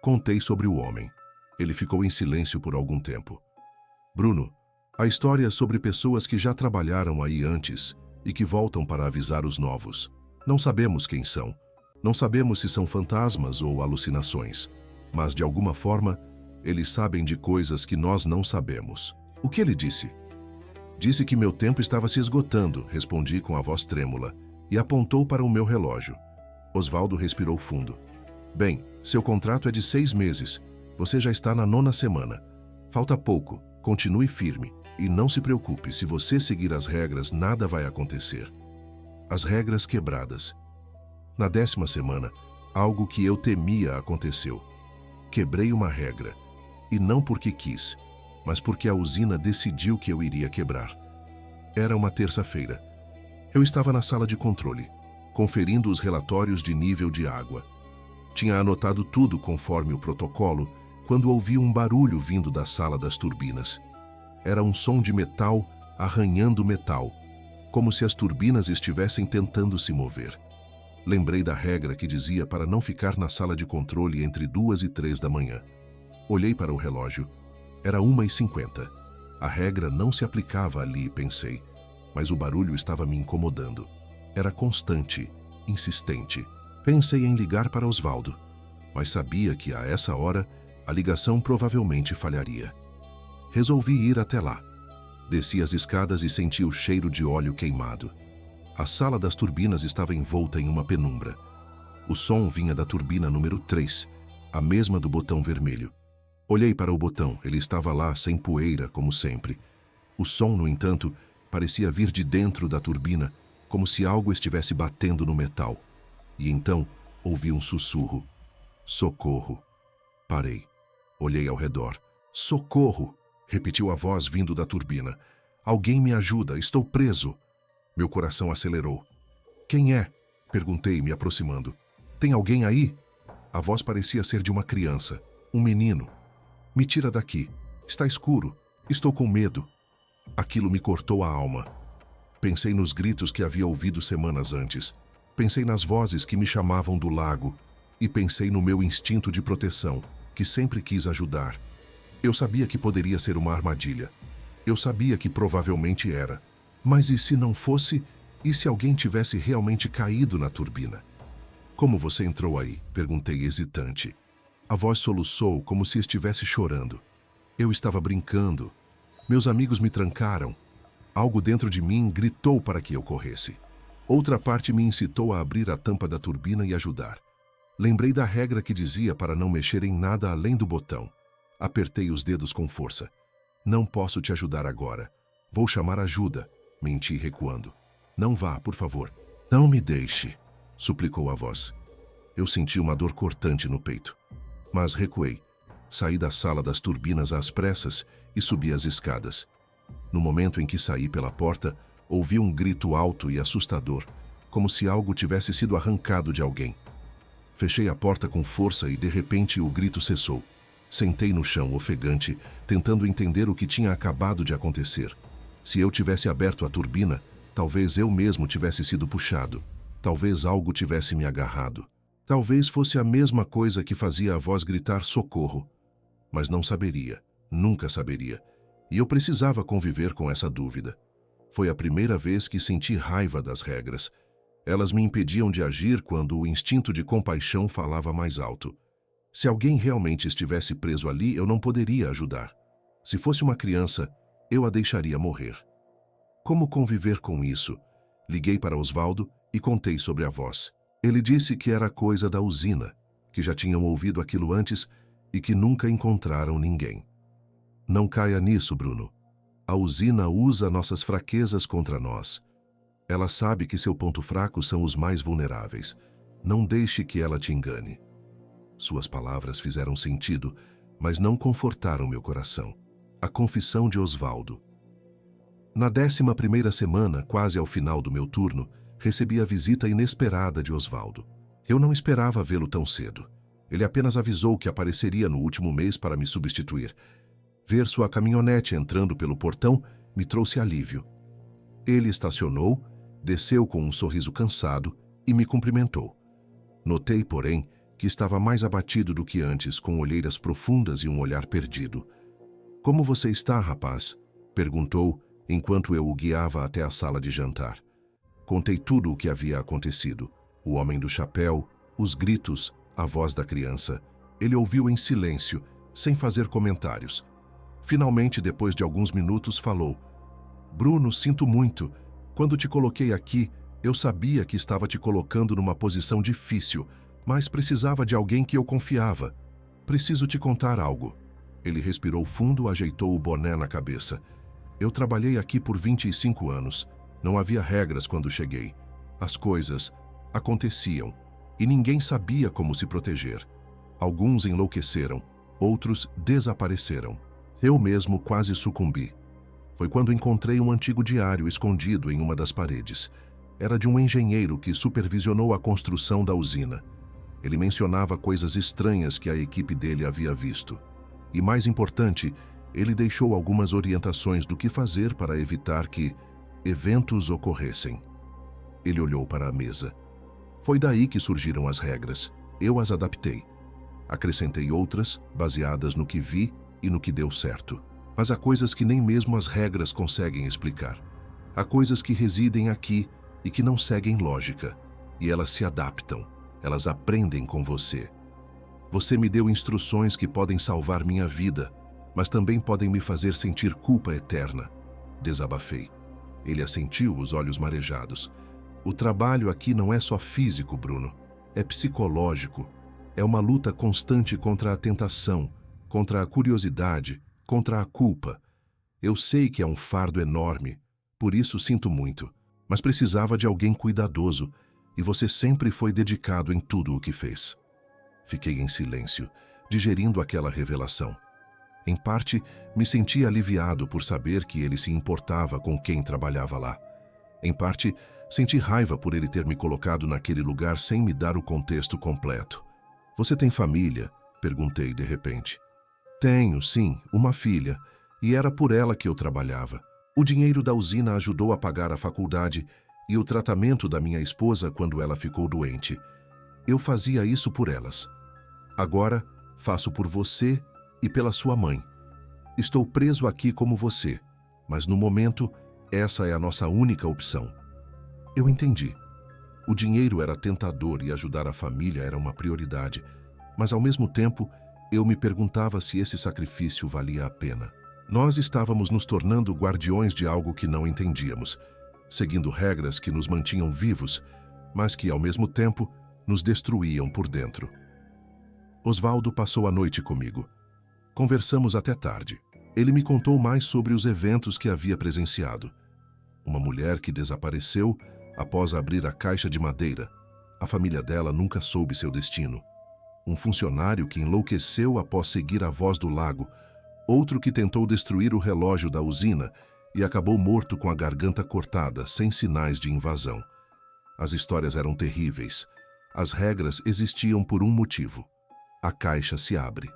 Contei sobre o homem. Ele ficou em silêncio por algum tempo. "Bruno, a história sobre pessoas que já trabalharam aí antes e que voltam para avisar os novos. Não sabemos quem são. Não sabemos se são fantasmas ou alucinações. Mas, de alguma forma, eles sabem de coisas que nós não sabemos." "O que ele disse?" "Disse que meu tempo estava se esgotando", respondi com a voz trêmula, e apontou para o meu relógio. Osvaldo respirou fundo. "Bem, seu contrato é de 6 meses. Você já está na 9ª semana. Falta pouco. Continue firme. E não se preocupe, se você seguir as regras, nada vai acontecer." As regras quebradas. Na 10ª semana, algo que eu temia aconteceu. Quebrei uma regra. E não porque quis, mas porque a usina decidiu que eu iria quebrar. Era uma terça-feira. Eu estava na sala de controle, conferindo os relatórios de nível de água. Tinha anotado tudo conforme o protocolo, quando ouvi um barulho vindo da sala das turbinas. Era um som de metal arranhando metal, como se as turbinas estivessem tentando se mover. Lembrei da regra que dizia para não ficar na sala de controle entre 2 e 3 da manhã. Olhei para o relógio. Era 1h50. A regra não se aplicava ali, pensei, mas o barulho estava me incomodando. Era constante, insistente. Pensei em ligar para Osvaldo, mas sabia que a essa hora a ligação provavelmente falharia. Resolvi ir até lá. Desci as escadas e senti o cheiro de óleo queimado. A sala das turbinas estava envolta em uma penumbra. O som vinha da turbina número 3, a mesma do botão vermelho. Olhei para o botão, ele estava lá sem poeira, como sempre. O som, no entanto, parecia vir de dentro da turbina, como se algo estivesse batendo no metal. E então ouvi um sussurro. "Socorro!" Parei. Olhei ao redor. "Socorro!" repetiu a voz vindo da turbina. "Alguém me ajuda, estou preso." Meu coração acelerou. "Quem é?" perguntei, me aproximando. "Tem alguém aí?" A voz parecia ser de uma criança, um menino. "Me tira daqui. Está escuro. Estou com medo." Aquilo me cortou a alma. Pensei nos gritos que havia ouvido semanas antes. Pensei nas vozes que me chamavam do lago. E pensei no meu instinto de proteção, que sempre quis ajudar. Eu sabia que poderia ser uma armadilha. Eu sabia que provavelmente era. Mas e se não fosse? E se alguém tivesse realmente caído na turbina? "Como você entrou aí?" perguntei hesitante. A voz soluçou como se estivesse chorando. "Eu estava brincando. Meus amigos me trancaram. Algo dentro de mim gritou para que eu corresse. Outra parte me incitou a abrir a tampa da turbina e ajudar. Lembrei da regra que dizia para não mexer em nada além do botão. Apertei os dedos com força. "Não posso te ajudar agora. Vou chamar ajuda", menti recuando. "Não vá, por favor. Não me deixe", suplicou a voz. Eu senti uma dor cortante no peito. Mas recuei. Saí da sala das turbinas às pressas e subi as escadas. No momento em que saí pela porta, ouvi um grito alto e assustador, como se algo tivesse sido arrancado de alguém. Fechei a porta com força e, de repente, o grito cessou. Sentei no chão, ofegante, tentando entender o que tinha acabado de acontecer. Se eu tivesse aberto a turbina, talvez eu mesmo tivesse sido puxado. Talvez algo tivesse me agarrado. Talvez fosse a mesma coisa que fazia a voz gritar socorro. Mas não saberia, nunca saberia. E eu precisava conviver com essa dúvida. Foi a primeira vez que senti raiva das regras. Elas me impediam de agir quando o instinto de compaixão falava mais alto. Se alguém realmente estivesse preso ali, eu não poderia ajudar. Se fosse uma criança, eu a deixaria morrer. Como conviver com isso? Liguei para Osvaldo e contei sobre a voz. Ele disse que era coisa da usina, que já tinham ouvido aquilo antes e que nunca encontraram ninguém. "Não caia nisso, Bruno. A usina usa nossas fraquezas contra nós. Ela sabe que seu ponto fraco são os mais vulneráveis. Não deixe que ela te engane." Suas palavras fizeram sentido, mas não confortaram meu coração. A confissão de Osvaldo. Na 11ª semana, quase ao final do meu turno, Recebi a visita inesperada de Osvaldo. Eu não esperava vê-lo tão cedo. Ele apenas avisou que apareceria no último mês para me substituir. Ver sua caminhonete entrando pelo portão me trouxe alívio. Ele estacionou, desceu com um sorriso cansado e me cumprimentou. Notei, porém, que estava mais abatido do que antes, com olheiras profundas e um olhar perdido. "Como você está, rapaz?" perguntou, enquanto eu o guiava até a sala de jantar. Contei tudo o que havia acontecido. O homem do chapéu, os gritos, a voz da criança. Ele ouviu em silêncio, sem fazer comentários. Finalmente, depois de alguns minutos, falou: "Bruno, sinto muito. Quando te coloquei aqui, eu sabia que estava te colocando numa posição difícil, mas precisava de alguém que eu confiava. Preciso te contar algo." Ele respirou fundo, ajeitou o boné na cabeça. "Eu trabalhei aqui por 25 anos. Não havia regras quando cheguei. As coisas aconteciam e ninguém sabia como se proteger. Alguns enlouqueceram, outros desapareceram. Eu mesmo quase sucumbi. Foi quando encontrei um antigo diário escondido em uma das paredes. Era de um engenheiro que supervisionou a construção da usina. Ele mencionava coisas estranhas que a equipe dele havia visto. E mais importante, ele deixou algumas orientações do que fazer para evitar que eventos ocorressem." Ele olhou para a mesa. "Foi daí que surgiram as regras. Eu as adaptei. Acrescentei outras, baseadas no que vi e no que deu certo. Mas há coisas que nem mesmo as regras conseguem explicar. Há coisas que residem aqui e que não seguem lógica. E elas se adaptam. Elas aprendem com você. Você me deu instruções que podem salvar minha vida, mas também podem me fazer sentir culpa eterna." Desabafei. Ele assentiu, os olhos marejados. "O trabalho aqui não é só físico, Bruno. É psicológico. É uma luta constante contra a tentação, contra a curiosidade, contra a culpa. Eu sei que é um fardo enorme, por isso sinto muito, mas precisava de alguém cuidadoso, e você sempre foi dedicado em tudo o que fez." Fiquei em silêncio, digerindo aquela revelação. Em parte, me senti aliviado por saber que ele se importava com quem trabalhava lá. Em parte, senti raiva por ele ter me colocado naquele lugar sem me dar o contexto completo. "Você tem família?" perguntei de repente. "Tenho, sim, uma filha, e era por ela que eu trabalhava. O dinheiro da usina ajudou a pagar a faculdade e o tratamento da minha esposa quando ela ficou doente. Eu fazia isso por elas. Agora, faço por você e pela sua mãe. Estou preso aqui como você, mas no momento, essa é a nossa única opção." Eu entendi. O dinheiro era tentador e ajudar a família era uma prioridade, mas ao mesmo tempo, eu me perguntava se esse sacrifício valia a pena. Nós estávamos nos tornando guardiões de algo que não entendíamos, seguindo regras que nos mantinham vivos, mas que, ao mesmo tempo, nos destruíam por dentro. Osvaldo passou a noite comigo. Conversamos até tarde. Ele me contou mais sobre os eventos que havia presenciado. Uma mulher que desapareceu após abrir a caixa de madeira. A família dela nunca soube seu destino. Um funcionário que enlouqueceu após seguir a voz do lago. Outro que tentou destruir o relógio da usina e acabou morto com a garganta cortada, sem sinais de invasão. As histórias eram terríveis. As regras existiam por um motivo. A caixa se abre.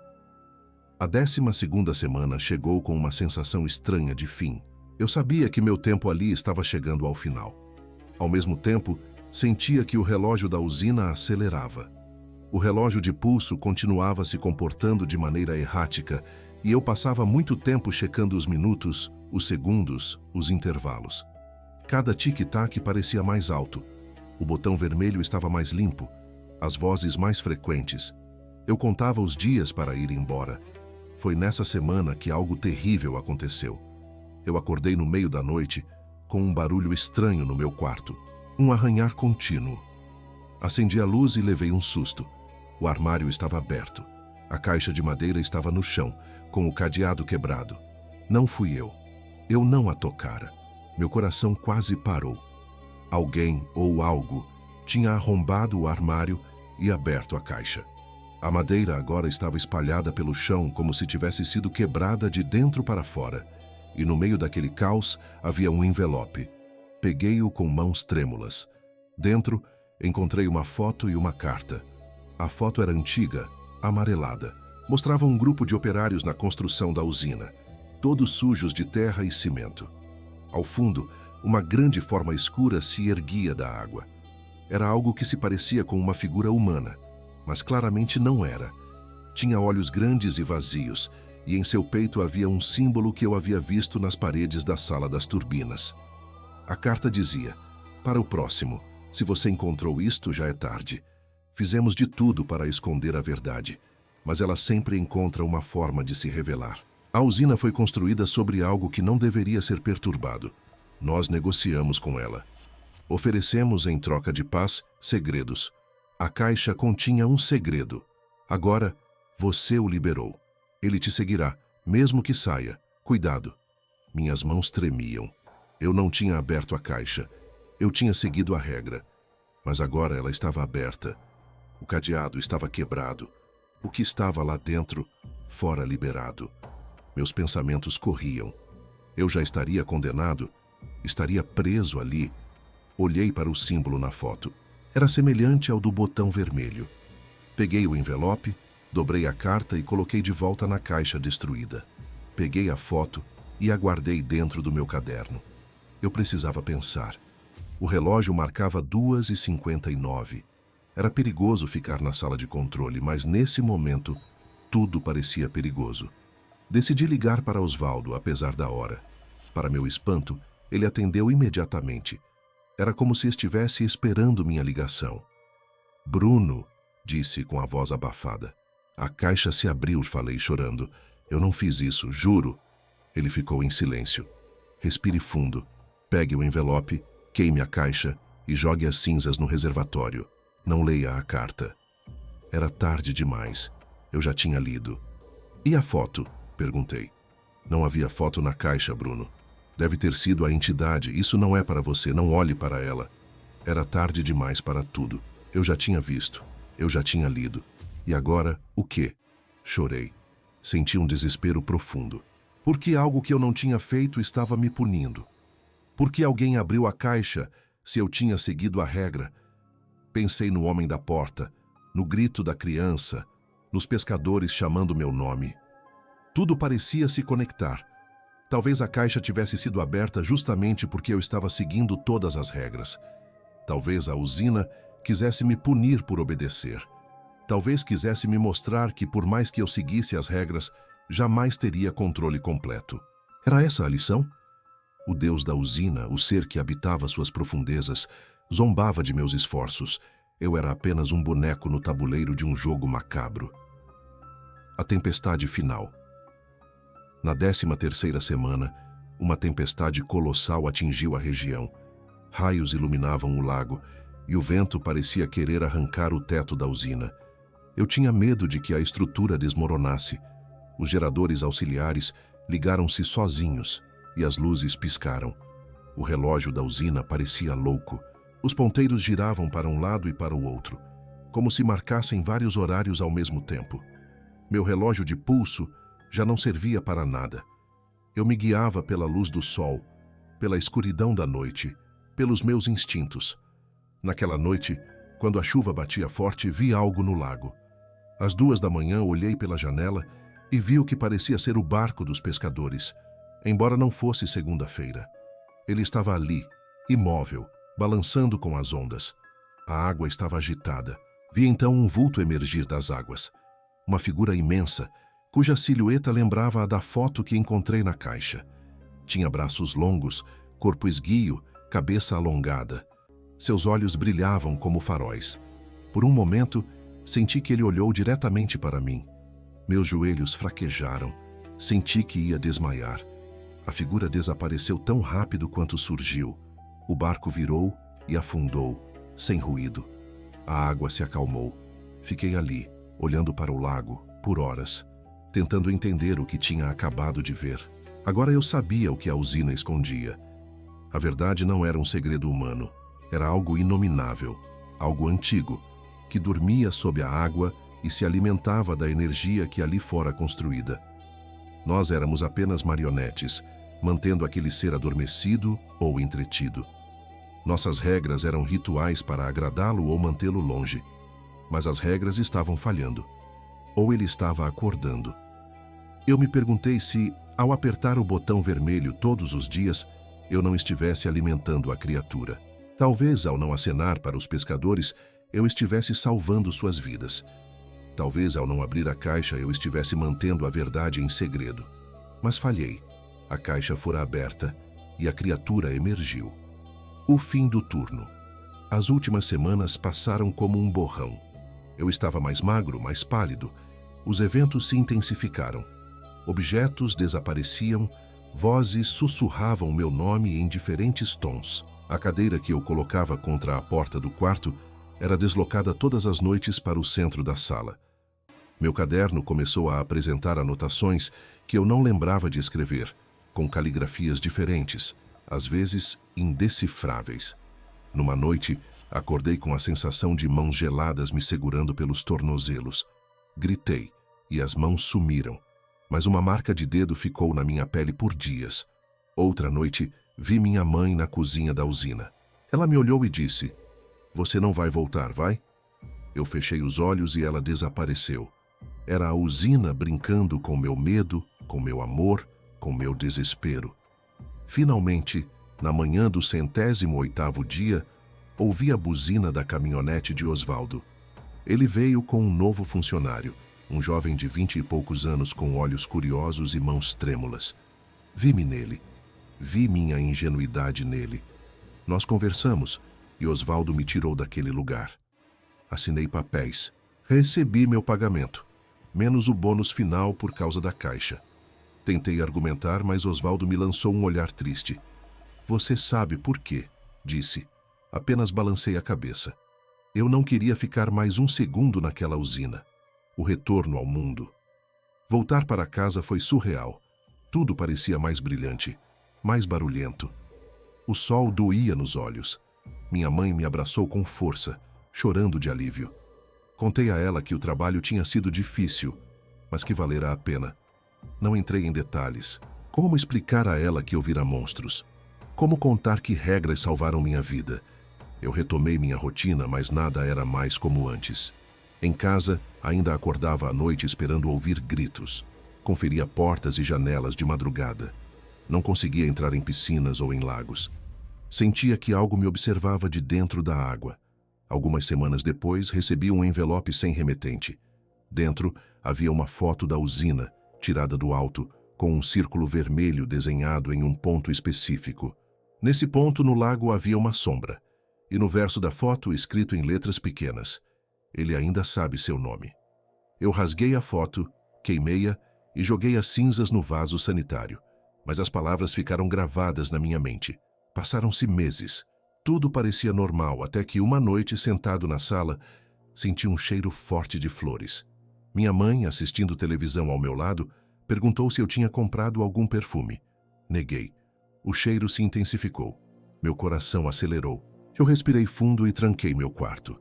A 12ª semana chegou com uma sensação estranha de fim. Eu sabia que meu tempo ali estava chegando ao final. Ao mesmo tempo, sentia que o relógio da usina acelerava. O relógio de pulso continuava se comportando de maneira errática e eu passava muito tempo checando os minutos, os segundos, os intervalos. Cada tic-tac parecia mais alto. O botão vermelho estava mais limpo, as vozes mais frequentes. Eu contava os dias para ir embora. Foi nessa semana que algo terrível aconteceu. Eu acordei no meio da noite com um barulho estranho no meu quarto, um arranhar contínuo. Acendi a luz e levei um susto. O armário estava aberto. A caixa de madeira estava no chão, com o cadeado quebrado. Não fui eu. Eu não a tocara. Meu coração quase parou. Alguém ou algo tinha arrombado o armário e aberto a caixa. A madeira agora estava espalhada pelo chão como se tivesse sido quebrada de dentro para fora. E no meio daquele caos havia um envelope. Peguei-o com mãos trêmulas. Dentro, encontrei uma foto e uma carta. A foto era antiga, amarelada. Mostrava um grupo de operários na construção da usina, todos sujos de terra e cimento. Ao fundo, uma grande forma escura se erguia da água. Era algo que se parecia com uma figura humana, mas claramente não era. Tinha olhos grandes e vazios, e em seu peito havia um símbolo que eu havia visto nas paredes da sala das turbinas. A carta dizia: "Para o próximo, se você encontrou isto, já é tarde. Fizemos de tudo para esconder a verdade, mas ela sempre encontra uma forma de se revelar." A usina foi construída sobre algo que não deveria ser perturbado. Nós negociamos com ela. Oferecemos, em troca de paz, segredos. A caixa continha um segredo. Agora, você o liberou. Ele te seguirá, mesmo que saia. Cuidado. Minhas mãos tremiam. Eu não tinha aberto a caixa. Eu tinha seguido a regra. Mas agora ela estava aberta. O cadeado estava quebrado. O que estava lá dentro, fora liberado. Meus pensamentos corriam. Eu já estaria condenado? Estaria preso ali? Olhei para o símbolo na foto. Era semelhante ao do botão vermelho. Peguei o envelope, dobrei a carta e coloquei de volta na caixa destruída. Peguei a foto e a guardei dentro do meu caderno. Eu precisava pensar. O relógio marcava 2h59. Era perigoso ficar na sala de controle, mas nesse momento, tudo parecia perigoso. Decidi ligar para Osvaldo, apesar da hora. Para meu espanto, ele atendeu imediatamente. Era como se estivesse esperando minha ligação. "Bruno", disse com a voz abafada. "A caixa se abriu", falei chorando. "Eu não fiz isso, juro." Ele ficou em silêncio. "Respire fundo. Pegue o envelope, queime a caixa e jogue as cinzas no reservatório. Não leia a carta." Era tarde demais. Eu já tinha lido. "E a foto?" perguntei. "Não havia foto na caixa, Bruno. Deve ter sido a entidade. Isso não é para você, não olhe para ela." Era tarde demais para tudo. Eu já tinha visto. Eu já tinha lido. E agora, o quê? Chorei. Senti um desespero profundo. Por que algo que eu não tinha feito estava me punindo? Por que alguém abriu a caixa se eu tinha seguido a regra? Pensei no homem da porta, no grito da criança, nos pescadores chamando meu nome. Tudo parecia se conectar. Talvez a caixa tivesse sido aberta justamente porque eu estava seguindo todas as regras. Talvez a usina quisesse me punir por obedecer. Talvez quisesse me mostrar que, por mais que eu seguisse as regras, jamais teria controle completo. Era essa a lição? O Deus da usina, o ser que habitava suas profundezas, zombava de meus esforços. Eu era apenas um boneco no tabuleiro de um jogo macabro. A tempestade final. Na 13ª semana, uma tempestade colossal atingiu a região. Raios iluminavam o lago e o vento parecia querer arrancar o teto da usina. Eu tinha medo de que a estrutura desmoronasse. Os geradores auxiliares ligaram-se sozinhos e as luzes piscaram. O relógio da usina parecia louco. Os ponteiros giravam para um lado e para o outro, como se marcassem vários horários ao mesmo tempo. Meu relógio de pulso já não servia para nada. Eu me guiava pela luz do sol, pela escuridão da noite, pelos meus instintos. Naquela noite, quando a chuva batia forte, vi algo no lago. Às 2h olhei pela janela e vi o que parecia ser o barco dos pescadores, embora não fosse segunda-feira. Ele estava ali, imóvel, balançando com as ondas. A água estava agitada. Vi então um vulto emergir das águas. Uma figura imensa, cuja silhueta lembrava a da foto que encontrei na caixa. Tinha braços longos, corpo esguio, cabeça alongada. Seus olhos brilhavam como faróis. Por um momento, senti que ele olhou diretamente para mim. Meus joelhos fraquejaram. Senti que ia desmaiar. A figura desapareceu tão rápido quanto surgiu. O barco virou e afundou, sem ruído. A água se acalmou. Fiquei ali, olhando para o lago, por horas, tentando entender o que tinha acabado de ver. Agora eu sabia o que a usina escondia. A verdade não era um segredo humano. Era algo inominável, algo antigo, que dormia sob a água e se alimentava da energia que ali fora construída. Nós éramos apenas marionetes, mantendo aquele ser adormecido ou entretido. Nossas regras eram rituais para agradá-lo ou mantê-lo longe. Mas as regras estavam falhando. Ou ele estava acordando. Eu me perguntei se, ao apertar o botão vermelho todos os dias, eu não estivesse alimentando a criatura. Talvez, ao não acenar para os pescadores, eu estivesse salvando suas vidas. Talvez, ao não abrir a caixa, eu estivesse mantendo a verdade em segredo. Mas falhei. A caixa fora aberta e a criatura emergiu. O fim do turno. As últimas semanas passaram como um borrão. Eu estava mais magro, mais pálido. Os eventos se intensificaram. Objetos desapareciam, vozes sussurravam meu nome em diferentes tons. A cadeira que eu colocava contra a porta do quarto era deslocada todas as noites para o centro da sala. Meu caderno começou a apresentar anotações que eu não lembrava de escrever, com caligrafias diferentes, às vezes indecifráveis. Numa noite, acordei com a sensação de mãos geladas me segurando pelos tornozelos. Gritei, e as mãos sumiram, mas uma marca de dedo ficou na minha pele por dias. Outra noite, vi minha mãe na cozinha da usina. Ela me olhou e disse: "Você não vai voltar, vai?" Eu fechei os olhos e ela desapareceu. Era a usina brincando com meu medo, com meu amor, com meu desespero. Finalmente, na manhã do 108º dia, ouvi a buzina da caminhonete de Osvaldo. Ele veio com um novo funcionário, um jovem de 20 e poucos anos com olhos curiosos e mãos trêmulas. Vi-me nele. Vi minha ingenuidade nele. Nós conversamos e Osvaldo me tirou daquele lugar. Assinei papéis. Recebi meu pagamento, menos o bônus final por causa da caixa. Tentei argumentar, mas Osvaldo me lançou um olhar triste. "Você sabe por quê", disse. Apenas balancei a cabeça. Eu não queria ficar mais um segundo naquela usina. O retorno ao mundo. Voltar para casa foi surreal. Tudo parecia mais brilhante, mais barulhento. O sol doía nos olhos. Minha mãe me abraçou com força, chorando de alívio. Contei a ela que o trabalho tinha sido difícil, mas que valera a pena. Não entrei em detalhes. Como explicar a ela que eu vira monstros? Como contar que regras salvaram minha vida? Eu retomei minha rotina, mas nada era mais como antes. Em casa, ainda acordava à noite esperando ouvir gritos. Conferia portas e janelas de madrugada. Não conseguia entrar em piscinas ou em lagos. Sentia que algo me observava de dentro da água. Algumas semanas depois, recebi um envelope sem remetente. Dentro, havia uma foto da usina, tirada do alto, com um círculo vermelho desenhado em um ponto específico. Nesse ponto, no lago, havia uma sombra. E no verso da foto, escrito em letras pequenas: "Ele ainda sabe seu nome." Eu rasguei a foto, queimei-a e joguei as cinzas no vaso sanitário. Mas as palavras ficaram gravadas na minha mente. Passaram-se meses. Tudo parecia normal, até que uma noite, sentado na sala, senti um cheiro forte de flores. Minha mãe, assistindo televisão ao meu lado, perguntou se eu tinha comprado algum perfume. Neguei. O cheiro se intensificou. Meu coração acelerou. Eu respirei fundo e tranquei meu quarto.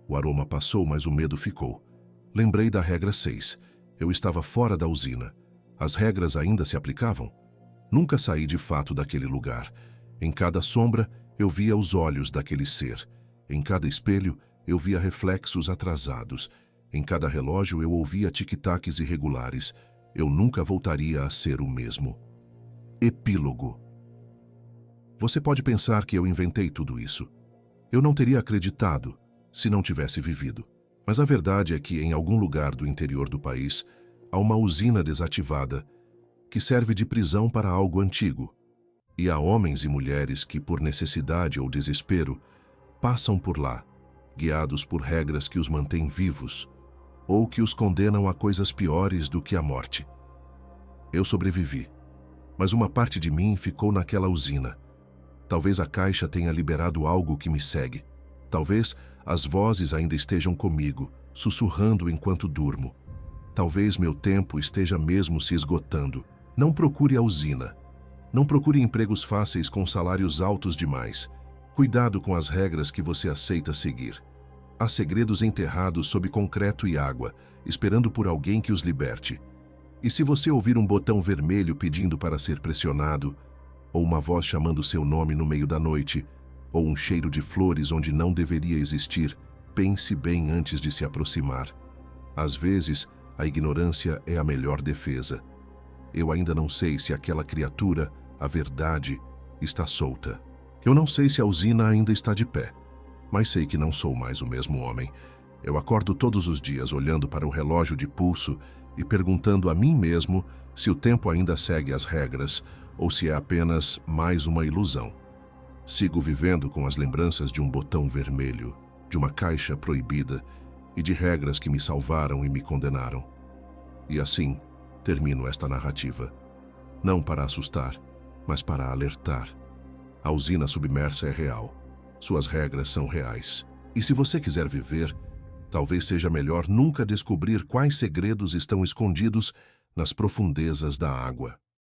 O aroma passou, mas o medo ficou. Lembrei da regra 6. Eu estava fora da usina. As regras ainda se aplicavam? Nunca saí de fato daquele lugar. Em cada sombra, eu via os olhos daquele ser. Em cada espelho, eu via reflexos atrasados. Em cada relógio, eu ouvia tic-tacs irregulares. Eu nunca voltaria a ser o mesmo. Epílogo. Você pode pensar que eu inventei tudo isso. Eu não teria acreditado se não tivesse vivido. Mas a verdade é que, em algum lugar do interior do país, há uma usina desativada que serve de prisão para algo antigo. E há homens e mulheres que, por necessidade ou desespero, passam por lá, guiados por regras que os mantêm vivos, ou que os condenam a coisas piores do que a morte. Eu sobrevivi, mas uma parte de mim ficou naquela usina. Talvez a caixa tenha liberado algo que me segue. Talvez as vozes ainda estejam comigo, sussurrando enquanto durmo. Talvez meu tempo esteja mesmo se esgotando. Não procure a usina. Não procure empregos fáceis com salários altos demais. Cuidado com as regras que você aceita seguir. Há segredos enterrados sob concreto e água, esperando por alguém que os liberte. E se você ouvir um botão vermelho pedindo para ser pressionado, ou uma voz chamando seu nome no meio da noite, ou um cheiro de flores onde não deveria existir, pense bem antes de se aproximar. Às vezes, a ignorância é a melhor defesa. Eu ainda não sei se aquela criatura, a verdade, está solta. Eu não sei se a usina ainda está de pé, mas sei que não sou mais o mesmo homem. Eu acordo todos os dias olhando para o relógio de pulso e perguntando a mim mesmo se o tempo ainda segue as regras ou se é apenas mais uma ilusão. Sigo vivendo com as lembranças de um botão vermelho, de uma caixa proibida e de regras que me salvaram e me condenaram. E assim, termino esta narrativa. Não para assustar, mas para alertar. A usina submersa é real. Suas regras são reais. E se você quiser viver, talvez seja melhor nunca descobrir quais segredos estão escondidos nas profundezas da água.